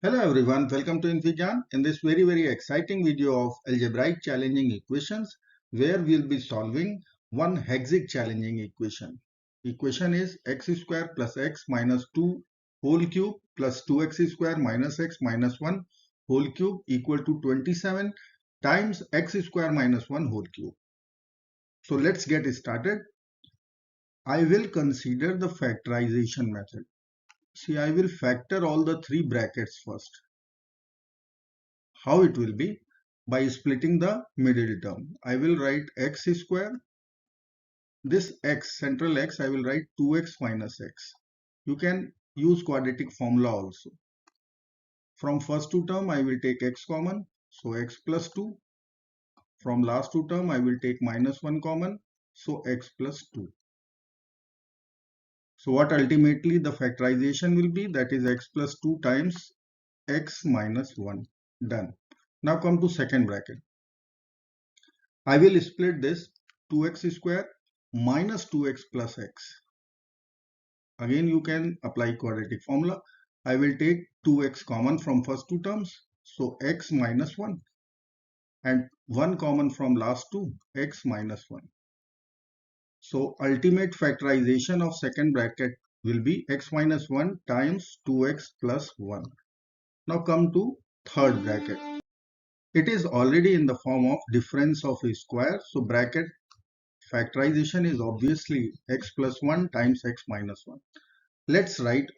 Hello everyone, welcome to Infijan. In this very exciting video of algebraic challenging equations, where we'll be solving one Hexic challenging equation. Equation is x square plus x minus 2 whole cube plus 2x square minus x minus 1 whole cube equal to 27 times x square minus 1 whole cube. So let's get started. I will consider the factorization method. See, I will factor all the three brackets first. How it will be? By splitting the middle term. I will write x square. This x, central x, I will write 2x minus x. You can use quadratic formula also. From first two term, I will take x common. So x plus 2. From last two term, I will take minus 1 common. So x plus 2. So what ultimately the factorization will be? That is x plus 2 times x minus 1. Done. Now come to second bracket. I will split this 2x square minus 2x plus x. Again you can apply quadratic formula. I will take 2x common from first two terms. So x minus 1 and 1 common from last two, x minus 1. So ultimate factorization of second bracket will be x minus 1 times 2x plus 1. Now come to third bracket. It is already in the form of difference of a square. So bracket factorization is obviously x plus 1 times x minus 1. Let's write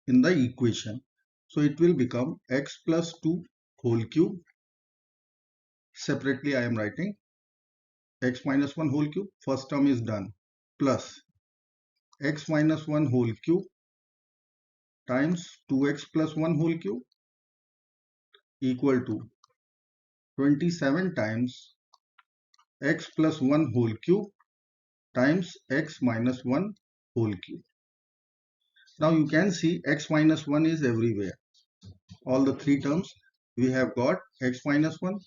in the equation. So it will become x plus 2 whole cube. Separately I am writing x minus 1 whole cube. First term is done. Plus x minus 1 whole cube times 2x plus 1 whole cube equal to 27 times x plus 1 whole cube times x minus 1 whole cube. Now you can see x minus 1 is everywhere. All the three terms we have got x minus 1.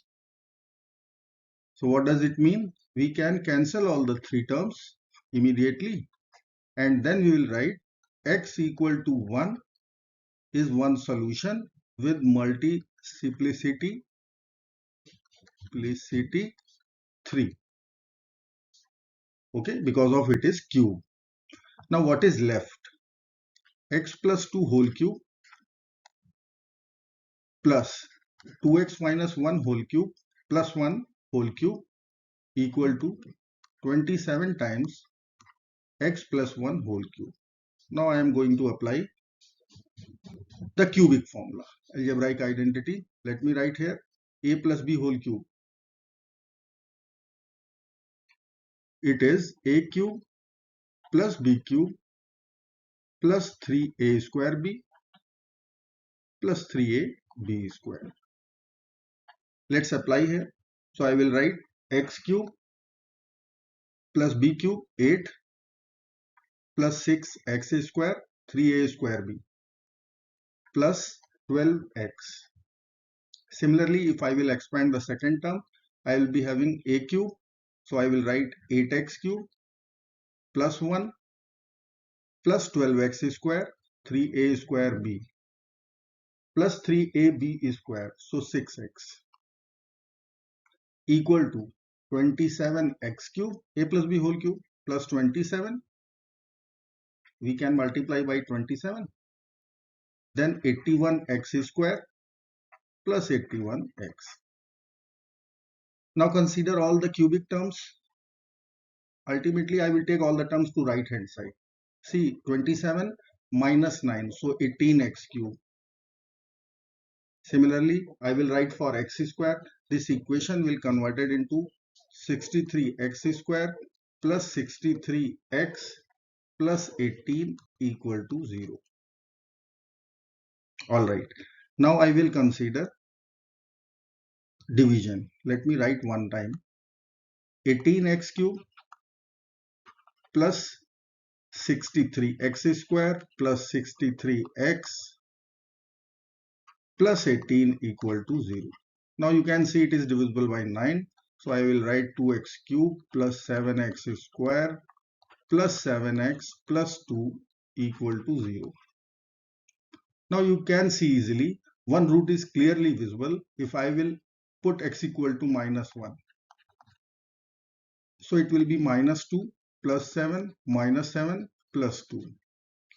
So what does it mean? We can cancel all the three terms immediately, and then we will write x equal to 1 is one solution with multiplicity 3. Okay, because of it is cube. Now what is left? X plus 2 whole cube plus 2x minus 1 whole cube plus 1 whole cube equal to 27 times x plus 1 whole cube. Now I am going to apply the cubic formula, algebraic identity. Let me write here a plus b whole cube. It is a cube plus b cube plus 3a square b plus 3a b square. Let's apply here. So I will write x cube plus b cube 8 plus 6x square 3a square b plus 12x. Similarly, if I will expand the second term, I will be having a cube. So I will write 8x cube plus 1 plus 12x square 3a square b plus 3ab square, so 6x equal to 27x cube a plus b whole cube plus 27. We can multiply by 27. Then 81x square plus 81x. Now consider all the cubic terms. Ultimately, I will take all the terms to right hand side. See, 27 minus 9, so 18x cube. Similarly, I will write for x square. This equation will convert it into 63x square plus 63x plus 18 equal to 0. Alright, now I will consider division. Let me write one time. 18x cube plus 63x square plus 63x plus 18 equal to 0. Now you can see it is divisible by 9. So I will write 2x cube plus 7x square plus 7x plus 2 equal to 0. Now you can see easily One root is clearly visible if I will put x equal to -1. So it will be -2 plus 7 minus 7 plus 2.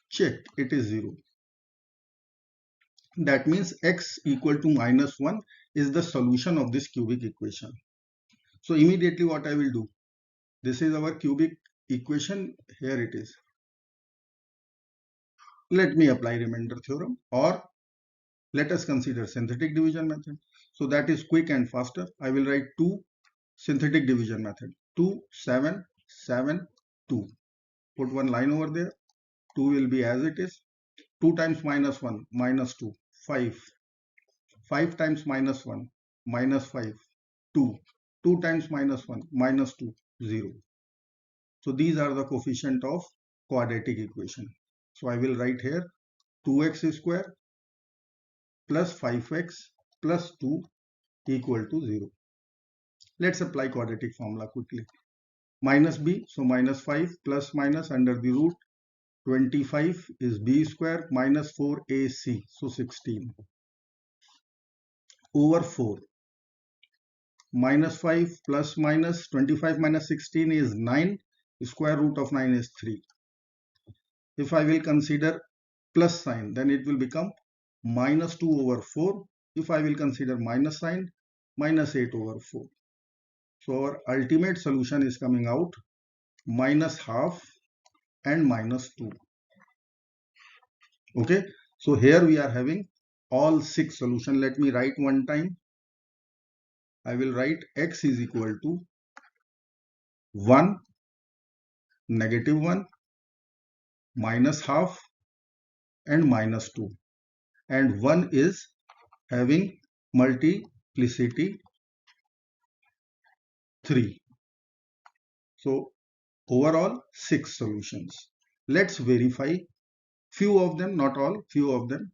Check, it is 0. That means x equal to -1 is the solution of this cubic equation. So immediately what I will do, this is our cubic equation, here it is. Let me apply remainder theorem, or let us consider synthetic division method. So that is quick and faster. I will write 2 synthetic division method. 2, 7, 7, 2. Put one line over there. 2 will be as it is. 2 times -1, -2, 5. 5 times -1, -5, 2. 2 times -1, -2, 0. So these are the coefficient of quadratic equation. So I will write here 2x square plus 5x plus 2 equal to 0. Let's apply quadratic formula quickly. Minus b, so -5 plus minus under the root 25 is b square minus 4ac, so 16 over 4. -5 plus minus 25 minus 16 is 9. Square root of 9 is 3. If I will consider plus sign, then it will become -2 over 4. If I will consider minus sign, -8 over 4. So our ultimate solution is coming out -12 and -2. Okay, so here we are having all 6 solutions. Let me write one time. I will write x is equal to 1, -1, -12 and -2, and 1 is having multiplicity 3. So overall 6 solutions. Let's verify few of them, not all, few of them.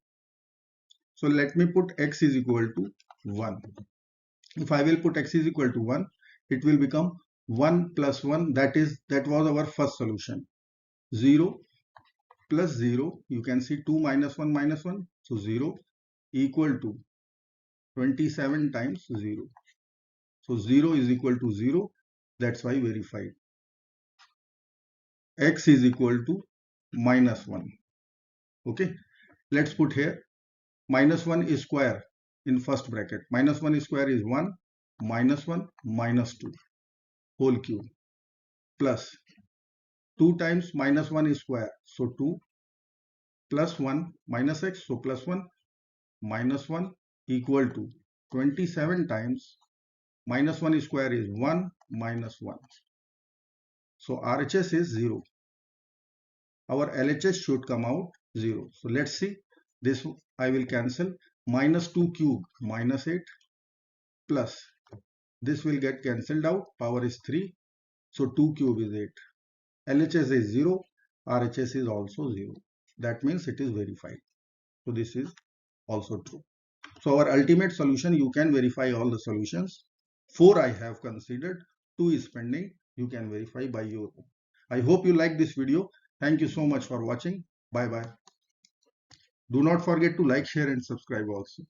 So let me put x is equal to 1. If I will put x is equal to 1, it will become 1 plus 1, that was our first solution. 0 plus 0, you can see 2 minus 1 minus 1, so 0 equal to 27 times 0. So 0 is equal to 0, that's why verified. X is equal to -1. Okay, let's put here -1 is square in first bracket. -1 square is 1, -1, -2 whole cube plus 2 times -1 is square, so 2 plus 1 minus x, so plus 1 minus 1 equal to 27 times -1 square is 1 minus 1. So RHS is 0. Our LHS should come out 0. So let's see. This I will cancel. -2 cube -8 plus this will get cancelled out. Power is 3. So 2 cube is 8. LHS is 0. RHS is also 0. That means it is verified. So this is also true. So our ultimate solution, you can verify all the solutions. 4 I have considered. 2 is pending. You can verify by your own. I hope you like this video. Thank you so much for watching. Bye bye. Do not forget to like, share and subscribe also.